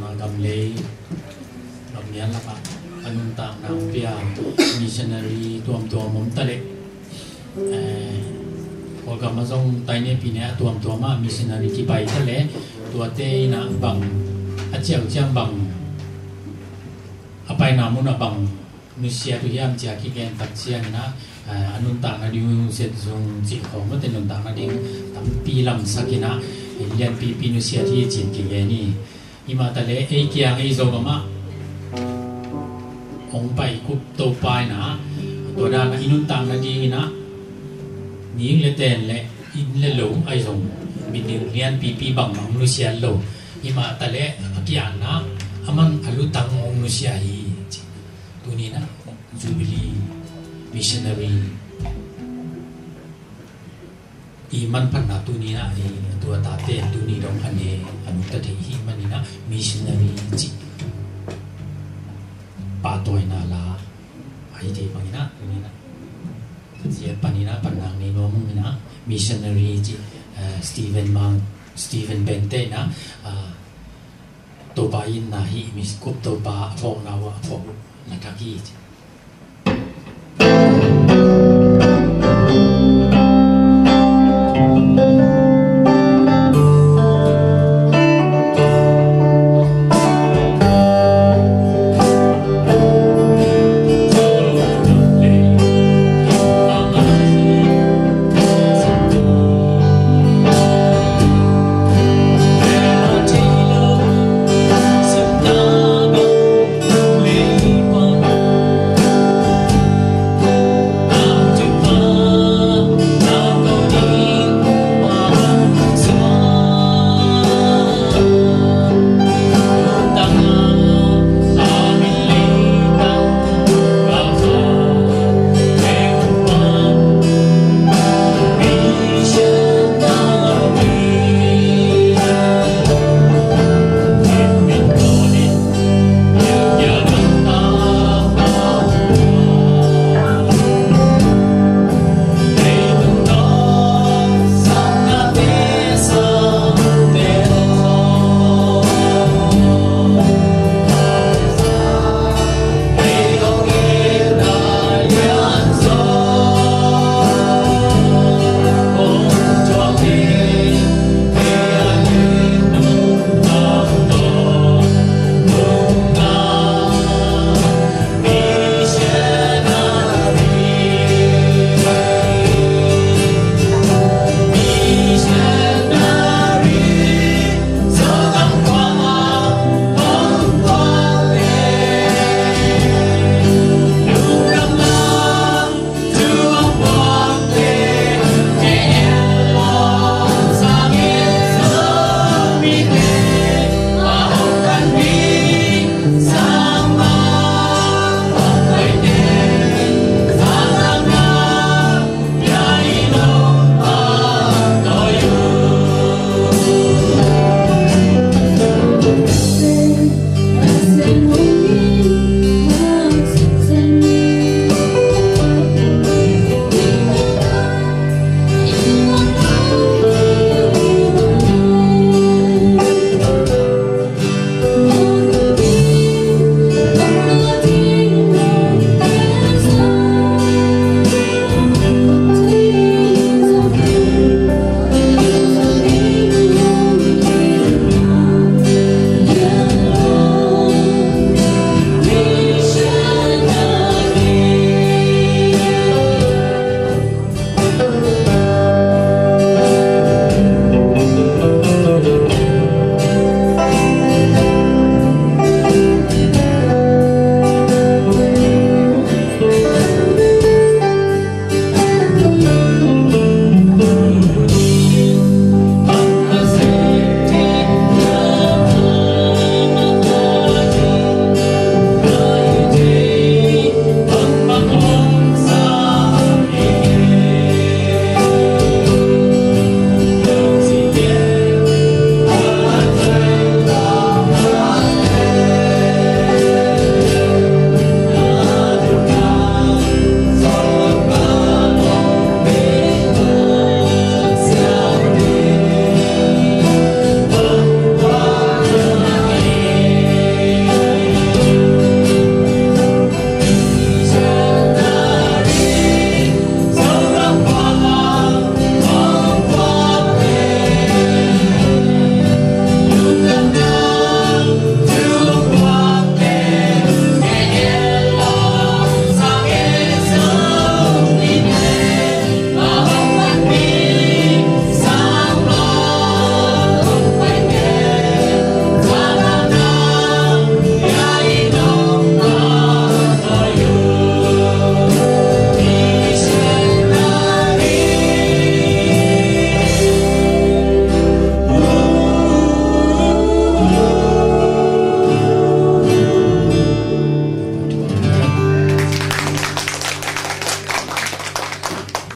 na gamle gamlian la pa anun ta na pia missionary tuam mom tale Olga mazong taine pine tuam ma missionary ki pai tale tuate na bang achiang bang apai na mun bang nusia tu hiam chia ki gen tak chiang na anun ta na diu set zung chi ko ma te nun ta na ding tam pi lam sakina lian pi nusia thi chin ki ge ni ima ta le e kia e zo ma ong pai kup to pai na to da na inun ta na ding na ning le ten le in le lo ai zong mi ding lian pi bang ma nusia lo ima ta le kia na amang alu tang ong nusia hi tuni na Jubilee missionary iman pan na tuni na ni tua ta te tuni dong ane anu ta the hi mani na missionary chi pa toy na la ai te pani na tuni na sia pani na pan na ni no mong na missionary chi Stephen Bente na to ba in na hi mis kup to ba fo na wa fo na ka ki